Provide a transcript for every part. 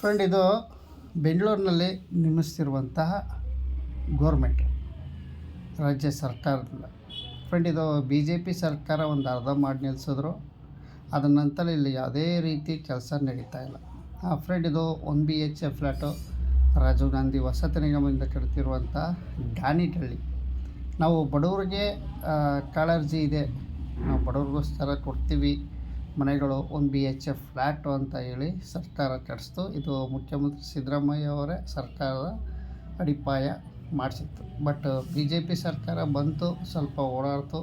Friend, ಇದು ಬೆಂಗಳೂರಿನಲ್ಲಿ ನಿರ್ಮಿಸ್ತಿರುವಂತಹ government ರಾಜ್ಯ ಸರ್ಕಾರದಿಂದ. ಫ್ರೆಂಡ್, ಇದು BJP ಸರ್ಕಾರ ಒಂದು ಅರ್ಧ ಮಾಡಿ ನಿಲ್ಲಿಸಿದ್ರು. ಅದ ನಂತರ ಇಲ್ಲಿ ಯಾವುದೇ ರೀತಿ ಕೆಲಸ ನಡೀತಾ ಇಲ್ಲ. ಫ್ರೆಂಡ್, ಇದು 1 BHK ಫ್ಲ್ಯಾಟು ರಾಜೀವ್ ಗಾಂಧಿ ವಸತಿ ನಿಗಮದಿಂದ ಕಟ್ತಿರುವಂಥ ಗಾಣಿಟಳ್ಳಿ. ನಾವು ಬಡವರಿಗೆ ಕಾಳಜಿ ಇದೆ, ನಾವು ಬಡವ್ರಿಗೋಸ್ಕರ ಕೊಡ್ತೀವಿ ಮನೆಗಳು 1 BHK ಫ್ಲ್ಯಾಟು ಅಂತ ಹೇಳಿ ಸರ್ಕಾರ ಕಟ್ಸ್ತು. ಇದು ಮುಖ್ಯಮಂತ್ರಿ ಸಿದ್ದರಾಮಯ್ಯ ಅವರೇ ಸರ್ಕಾರದ ಅಡಿಪಾಯ ಮಾಡಿಸಿತ್ತು. ಬಟ್ BJP ಸರ್ಕಾರ ಬಂತು, ಸ್ವಲ್ಪ ಓಡಾಡ್ತು,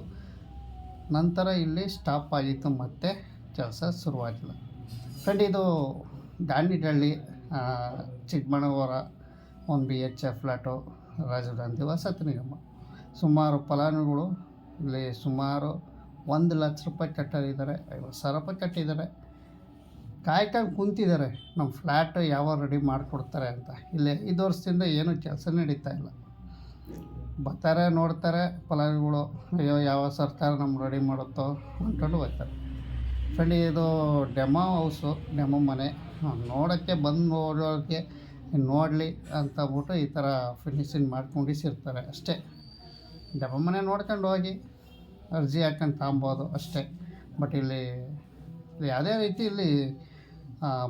ನಂತರ ಇಲ್ಲಿ ಸ್ಟಾಪ್ ಆಗಿತ್ತು, ಮತ್ತೆ ಕೆಲಸ ಶುರುವಾಗಿಲ್ಲ. ಫ್ರೆಂಡ್, ಇದು ಗಾಣಿಟಳ್ಳಿ ಚಿಕ್ಕಮಗಳೂರ 1 BHK ಫ್ಲ್ಯಾಟು ರಾಜೀವ್ ಗಾಂಧಿ ವಸತಿ ನಿಗಮ. ಸುಮಾರು ಫಲಾನುಭವಿಗಳು ಇಲ್ಲಿ ಸುಮಾರು 1 ಲಕ್ಷ ರೂಪಾಯಿ ಕಟ್ಟಿದ್ದಾರೆ, 50,000 ರೂಪಾಯಿ ಕಟ್ಟಿದ್ದಾರೆ. ಕಾಯ್ಕೊಂಡು ಕುಂತಿದ್ದಾರೆ ನಮ್ಮ ಫ್ಲ್ಯಾಟು ಯಾವಾಗ ರೆಡಿ ಮಾಡಿಕೊಡ್ತಾರೆ ಅಂತ. ಇಲ್ಲಿ 5 ವರ್ಷದಿಂದ ಏನೂ ಕೆಲಸ ನಡೀತಾ ಇಲ್ಲ. ಬರ್ತಾರೆ, ನೋಡ್ತಾರೆ ಫಲಾನುಭವಿಗಳು, ಅಯ್ಯೋ ಯಾವ ಸರ್ಕಾರ ನಮ್ಗೆ ರೆಡಿ ಮಾಡುತ್ತೋ ಅಂದ್ಕೊಂಡು ಹೋಗ್ತಾರೆ. ಫ್ರೆಂಡ್, ಇದು ಡೆಮೋ ಹೌಸು, ಡೆಮೋ ಮನೆ. ನೋಡೋಕ್ಕೆ ಬಂದು ನೋಡೋಕ್ಕೆ ನೋಡಲಿ ಅಂತಬಿಟ್ಟು ಈ ಥರ ಫಿನಿಶಿಂಗ್ ಮಾಡ್ಕೊಂಡಿಸಿರ್ತಾರೆ ಅಷ್ಟೇ. ಡೆಮೋ ಮನೆ ನೋಡ್ಕೊಂಡು ಹೋಗಿ ಅರ್ಜಿ ಹಾಕ್ಕೊಂಡು ತಗೊಬೋದು ಅಷ್ಟೇ. ಬಟ್ ಇಲ್ಲಿ ಯಾವುದೇ ರೀತಿ ಇಲ್ಲಿ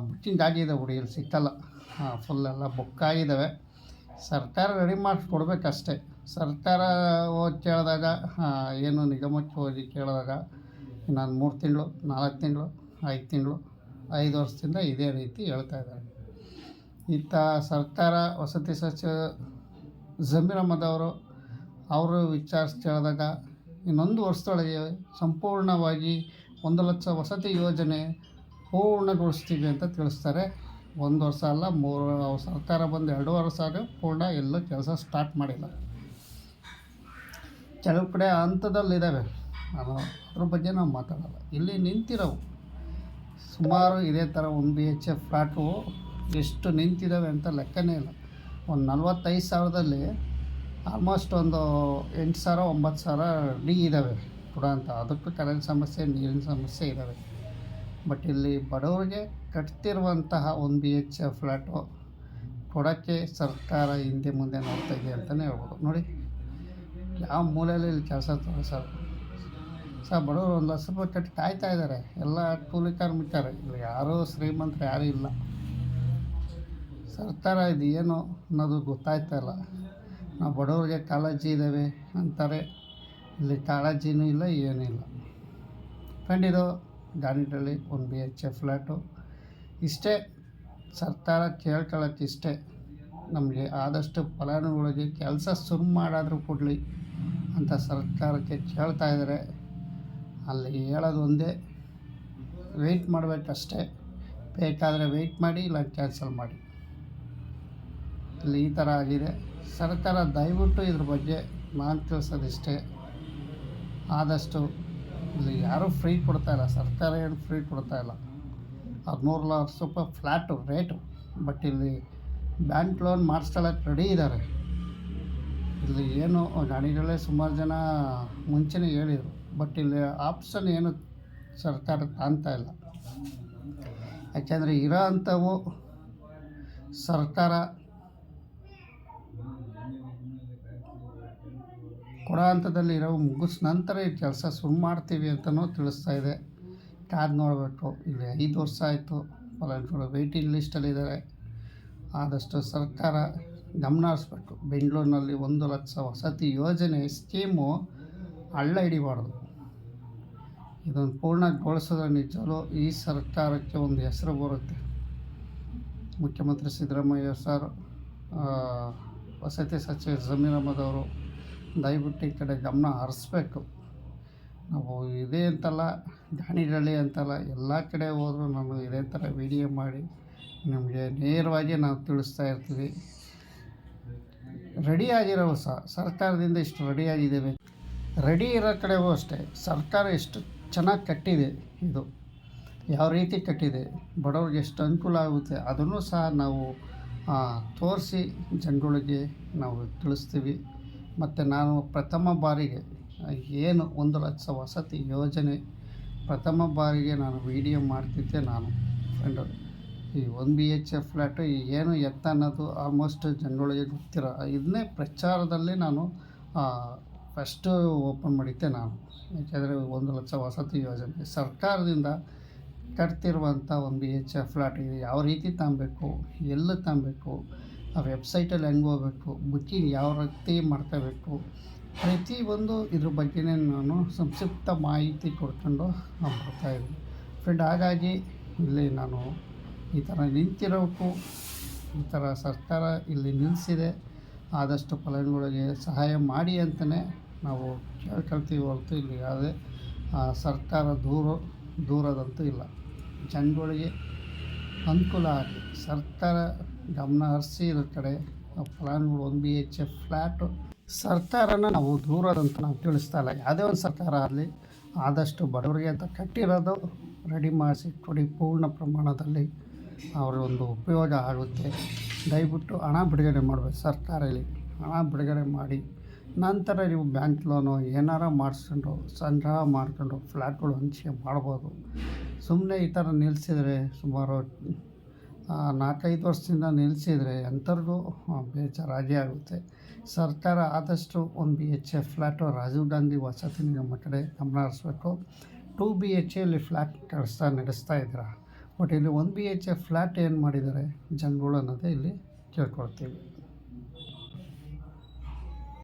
ಬುಕ್ಕಿಂಗ್ ಆಗಿದೆ ಬಿಡಿ, ಇಲ್ಲಿ ಸಿಕ್ಕಲ್ಲ. ಫುಲ್ಲೆಲ್ಲ ಬುಕ್ ಆಗಿದ್ದಾವೆ. ಸರ್ಕಾರ ರೆಡಿ ಮಾಡಿಸ್ಕೊಡ್ಬೇಕಷ್ಟೇ. ಸರ್ಕಾರ ಹೋಗಿ ಕೇಳಿದಾಗ, ಏನು ನಿಗಮಕ್ಕೆ ಹೋಗಿ ಕೇಳಿದಾಗ ನಾನು 3 ತಿಂಗಳು, 4 ತಿಂಗಳು, 5 ತಿಂಗಳು, 5 ವರ್ಷದಿಂದ ಇದೇ ರೀತಿ ಹೇಳ್ತಾಯಿದ್ದಾರೆ. ಇತ್ತ ಸರ್ಕಾರ ವಸತಿ ಸಚಿವ ಜಮೀರ್ ಅಹ್ಮದ್ ಅವರು ವಿಚಾರಿಸಿ ಕೇಳಿದಾಗ ಇನ್ನೊಂದು ವರ್ಷದೊಳಗೆ ಸಂಪೂರ್ಣವಾಗಿ 1 ಲಕ್ಷ ವಸತಿ ಯೋಜನೆ ಪೂರ್ಣಗೊಳಿಸ್ತೀವಿ ಅಂತ ತಿಳಿಸ್ತಾರೆ. 1 ವರ್ಷ ಅಲ್ಲ, 3 ಸರ್ಕಾರ ಬಂದು 2 ವರ್ಷ ಆದರೆ ಪೂರ್ಣ ಎಲ್ಲೂ ಕೆಲಸ ಸ್ಟಾರ್ಟ್ ಮಾಡಿಲ್ಲ. ಕೆಲವು ಕಡೆ ಹಂತದಲ್ಲಿದ್ದಾವೆ, ನಾನು ಅದ್ರ ಬಗ್ಗೆ ನಾವು ಮಾತಾಡೋಲ್ಲ. ಇಲ್ಲಿ ನಿಂತಿರೋವು ಸುಮಾರು ಇದೇ ಥರ 1 BHK ಫ್ಲ್ಯಾಟು ಎಷ್ಟು ನಿಂತಿದ್ದಾವೆ ಅಂತ ಲೆಕ್ಕನೇ ಇಲ್ಲ. ಒಂದು 45,000ದಲ್ಲಿ ಆಲ್ಮೋಸ್ಟ್ ಒಂದು 8,000 9,000 ಡಿ ಇದ್ದಾವೆ ಕೂಡ ಅಂತ. ಅದಕ್ಕೂ ಕರೆಂಟ್ ಸಮಸ್ಯೆ, ನೀರಿನ ಸಮಸ್ಯೆ ಇದ್ದಾವೆ. ಬಟ್ ಇಲ್ಲಿ ಬಡವರಿಗೆ ಕಟ್ತಿರುವಂತಹ 1 BHK ಫ್ಲ್ಯಾಟು ಕೊಡೋಕ್ಕೆ ಸರ್ಕಾರ ಹಿಂದೆ ಮುಂದೆ ನೋಡ್ತಾ ಇದೆ ಅಂತಲೇ ಹೇಳ್ಬೋದು. ನೋಡಿ ಯಾವ ಮೂಲೆಯಲ್ಲಿ ಇಲ್ಲಿ ಕೆಲಸ ಸರ್ ಬಡವರು 1 ಲಕ್ಷ ರೂಪಾಯಿ ಕಟ್ಟಿ ಕಾಯ್ತಾ ಇದ್ದಾರೆ. ಎಲ್ಲ ಕೂಲಿ ಕಾರ್ಮಿಕರು, ಇಲ್ಲಿ ಯಾರೂ ಶ್ರೀಮಂತರು ಯಾರೂ ಇಲ್ಲ. ಸರ್ಕಾರ ಇದು ಏನು ಅನ್ನೋದು ಗೊತ್ತಾಯ್ತಾ ಇಲ್ಲ. ನಾವು ಬಡವರಿಗೆ ಕಾಳಜಿ ಇದ್ದಾವೆ ಅಂತಾರೆ, ಇಲ್ಲಿ ಕಾಳಜಿನೂ ಇಲ್ಲ, ಏನೂ ಇಲ್ಲ. ಫ್ರೆಂಡ್, ಇದು ಗಾಣಿಟಳ್ಳಿ 1 BHK ಫ್ಲ್ಯಾಟು. ಇಷ್ಟೇ ಸರ್ಕಾರ ಕೇಳ್ಕೊಳ್ಳೋಕ್ಕೆ ಇಷ್ಟೇ, ನಮಗೆ ಆದಷ್ಟು ಫಲಾನುಭವಿಗಳಿಗೆ ಕೆಲಸ ಶುರು ಮಾಡಾದರೂ ಕೊಡಲಿ ಅಂತ ಸರ್ಕಾರಕ್ಕೆ ಕೇಳ್ತಾ ಇದ್ದಾರೆ. ಅಲ್ಲಿ ಹೇಳೋದು ಒಂದೇ, ವೆಯ್ಟ್ ಮಾಡಬೇಕಷ್ಟೇ. ಬೇಕಾದರೆ ವೆಯ್ಟ್ ಮಾಡಿ, ಇಲ್ಲ ಕ್ಯಾನ್ಸಲ್ ಮಾಡಿ. ಇಲ್ಲಿ ಈ ಥರ ಆಗಿದೆ. ಸರ್ಕಾರ ದಯವಿಟ್ಟು ಇದ್ರ ಬಗ್ಗೆ ನಾನು ತಿಳಿಸೋದಿಷ್ಟೇ, ಆದಷ್ಟು ಇಲ್ಲಿ ಯಾರೂ ಫ್ರೀ ಕೊಡ್ತಾಯಿಲ್ಲ. ಸರ್ಕಾರ ಏನು ಫ್ರೀ ಕೊಡ್ತಾಯಿಲ್ಲ. 13 ಲಕ್ಷ ರೂಪಾಯಿ ಫ್ಲ್ಯಾಟು ರೇಟು. ಬಟ್ ಇಲ್ಲಿ ಬ್ಯಾಂಕ್ ಲೋನ್ ಮಾಡಿಸ್ಕೊಳ್ಳೋಕೆ ರೆಡಿ ಇದ್ದಾರೆ. ಇಲ್ಲಿ ಏನು ಗಾಡಿಗಳೇ ಸುಮಾರು ಜನ ಮುಂಚೆನೇ ಹೇಳಿದರು. ಬಟ್ ಇಲ್ಲಿ ಆಪ್ಷನ್ ಏನು ಸರ್ಕಾರ ಕಾಣ್ತಾ ಇಲ್ಲ. ಯಾಕೆಂದರೆ ಇರೋ ಅಂಥವು ಸರ್ಕಾರ ಕೊಡೋ ಹಂತದಲ್ಲಿ ಇರೋವು ಮುಗಿಸ್ ನಂತರ ಈ ಕೆಲಸ ಶುರು ಮಾಡ್ತೀವಿ ಅಂತಲೂ ತಿಳಿಸ್ತಾ ಇದೆ. ಕಾದು ನೋಡಬೇಕು. ಇಲ್ಲಿ 5 ವರ್ಷ ಆಯಿತು, ಫಲಾನುಭವಿಗಳು ವೆಯ್ಟಿಂಗ್ ಲಿಸ್ಟಲ್ಲಿದ್ದಾರೆ. ಆದಷ್ಟು ಸರ್ಕಾರ ಗಮನ ಹರಿಸ್ಬೇಕು. ಬೆಂಗಳೂರಿನಲ್ಲಿ 1 ಲಕ್ಷ ವಸತಿ ಯೋಜನೆ ಸ್ಕೀಮು ಹಳ್ಳ ಹಿಡಿಬಾರ್ದು. ಇದನ್ನು ಪೂರ್ಣಗೊಳಿಸಿದ್ರೆ ನಿಜವೂ ಈ ಸರ್ಕಾರಕ್ಕೆ ಒಂದು ಹೆಸರು ಬರುತ್ತೆ. ಮುಖ್ಯಮಂತ್ರಿ ಸಿದ್ದರಾಮಯ್ಯ ಸರ್, ವಸತಿ ಸಚಿವ ಜಮೀರ್ ಅಹ್ಮದ್ ಅವರು ದಯವಿಟ್ಟು ಈ ಕಡೆ ಗಮನ ಹರಿಸ್ಬೇಕು. ನಾವು ಇದೇ ಅಂತಲ್ಲ, ಗಾಣಿಟಳ್ಳಿ ಅಂತಲ್ಲ, ಎಲ್ಲ ಕಡೆ ಹೋದರೂ ನಾನು ಇದೇ ಥರ ವಿಡಿಯೋ ಮಾಡಿ ನಿಮಗೆ ನೇರವಾಗಿ ನಾವು ತಿಳಿಸ್ತಾ ಇರ್ತೀವಿ. ರೆಡಿಯಾಗಿರೋವು ಸರ್ಕಾರದಿಂದ ಇಷ್ಟು ರೆಡಿಯಾಗಿದ್ದೇವೆ. ರೆಡಿ ಇರೋ ಕಡೆಗೂ ಅಷ್ಟೇ ಸರ್ಕಾರ ಎಷ್ಟು ಚೆನ್ನಾಗಿ ಕಟ್ಟಿದೆ, ಇದು ಯಾವ ರೀತಿ ಕಟ್ಟಿದೆ, ಬಡವ್ರಿಗೆ ಎಷ್ಟು ಅನುಕೂಲ ಆಗುತ್ತೆ ಅದನ್ನು ಸಹ ನಾವು ತೋರಿಸಿ ಜನಗಳಿಗೆ ನಾವು ತಿಳಿಸ್ತೀವಿ. ಮತ್ತು ನಾನು ಪ್ರಥಮ ಬಾರಿಗೆ ಏನು 1 ಲಕ್ಷ ವಸತಿ ಯೋಜನೆ ಪ್ರಥಮ ಬಾರಿಗೆ ನಾನು ವಿಡಿಯೋ ಮಾಡ್ತಿದ್ದೆ. ನಾನು ಫ್ರೆಂಡು ಈ 1 BHK ಫ್ಲ್ಯಾಟು ಏನು ಎತ್ತ ಅನ್ನೋದು ಆಲ್ಮೋಸ್ಟ್ ಜನಗಳಿಗೆ ಗೊತ್ತಿರೋ ಇದನ್ನೇ ಪ್ರಚಾರದಲ್ಲಿ ನಾನು ಫಸ್ಟು ಓಪನ್ ಮಾಡಿದ್ದೆ ನಾನು. ಯಾಕೆಂದರೆ 1,00,000 ವಸತಿ ಯೋಜನೆ ಸರ್ಕಾರದಿಂದ ಕಟ್ತಿರುವಂಥ 1 BHK ಫ್ಲ್ಯಾಟ್ ಇದು ಯಾವ ರೀತಿ ತಗೊಬೇಕು, ಎಲ್ಲಿ ತಗೊಬೇಕು, ಆ ವೆಬ್ಸೈಟಲ್ಲಿ ಹೆಂಗೆ ಹೋಗ್ಬೇಕು, ಬುಕ್ಕಿಂಗ್ ಯಾವ ರೀತಿ ಮಾಡ್ಕೋಬೇಕು, ಪ್ರತಿಯೊಂದು ಇದ್ರ ಬಗ್ಗೆನೇ ನಾನು ಸಂಕ್ಷಿಪ್ತ ಮಾಹಿತಿ ಕೊಡ್ಕೊಂಡು ಬರ್ತಾಯಿದ್ದೀನಿ ಫ್ರೆಂಡ್. ಹಾಗಾಗಿ ಇಲ್ಲಿ ನಾನು ಈ ಥರ ನಿಂತಿರೋಕ್ಕೂ, ಈ ಥರ ಸರ್ಕಾರ ಇಲ್ಲಿ ನಿಲ್ಲಿಸಿದೆ, ಆದಷ್ಟು ಫಲಾನುಭವಿಗಳಿಗೆ ಸಹಾಯ ಮಾಡಿ ಅಂತಲೇ ನಾವು ಕೇಳ್ಕೊಳ್ತೀವಿ ಹೊರತು ಇಲ್ಲಿ ಯಾವುದೇ ಸರ್ಕಾರ ದೂರದಂತೂ ಇಲ್ಲ. ಜನಗಳಿಗೆ ಅನುಕೂಲ ಆಗಲಿ ಸರ್ಕಾರ ಗಮನ ಹರಿಸಿ ಇದ್ರ ಕಡೆ ಫಲಾನುಭವಿಗಳು 1 BHK ಫ್ಲ್ಯಾಟು ಸರ್ಕಾರನ ನಾವು ದೂರದಂತ ನಾವು ತಿಳಿಸ್ತಾ ಇಲ್ಲ. ಯಾವುದೇ ಒಂದು ಸರ್ಕಾರ ಆಗಲಿ ಆದಷ್ಟು ಬಡವರಿಗೆ ಅಂತ ಕಟ್ಟಿರೋದು ರೆಡಿ ಮಾಡಿಸಿ ಕೊಡಿ, ಪೂರ್ಣ ಪ್ರಮಾಣದಲ್ಲಿ ಅವರ ಒಂದು ಉಪಯೋಗ ಆಗುತ್ತೆ. ದಯವಿಟ್ಟು ಹಣ ಬಿಡುಗಡೆ ಮಾಡಬೇಕು. ಸರ್ಕಾರ ಇಲ್ಲಿ ಹಣ ಬಿಡುಗಡೆ ಮಾಡಿ ನಂತರ ನೀವು ಬ್ಯಾಂಕ್ ಲೋನು ಏನಾರ ಮಾಡಿಸ್ಕೊಂಡು ಸಂಗ್ರಹ ಮಾಡ್ಕೊಂಡು ಫ್ಲ್ಯಾಟ್ಗಳು ಹಂಚಿಕೆ ಮಾಡ್ಬೋದು. ಸುಮ್ಮನೆ ಈ ಥರ ನಿಲ್ಲಿಸಿದರೆ ಸುಮಾರು 4-5 ವರ್ಷದಿಂದ ನಿಲ್ಲಿಸಿದರೆ ಎಂಥವ್ರಿಗೂ ಬೇಜಾರಾಗೇ ಆಗುತ್ತೆ. ಸರ್ಕಾರ ಆದಷ್ಟು 1 BHK ಫ್ಲ್ಯಾಟು ರಾಜೀವ್ ಗಾಂಧಿ ವಸತಿ ನಿಗಮ ಕಡೆ ಗಮನ ಹರಿಸ್ಬೇಕು. 2 BHKಯಲ್ಲಿ ಫ್ಲ್ಯಾಟ್ ನಡೆಸ್ತಾ ಇದ್ದೀರಾ, ಬಟ್ ಇಲ್ಲಿ 1 BHK ಫ್ಲ್ಯಾಟ್ ಏನು ಮಾಡಿದ್ದಾರೆ ಜನಗಳು ಅನ್ನೋದೇ ಇಲ್ಲಿ ಕೇಳ್ಕೊಳ್ತೀವಿ.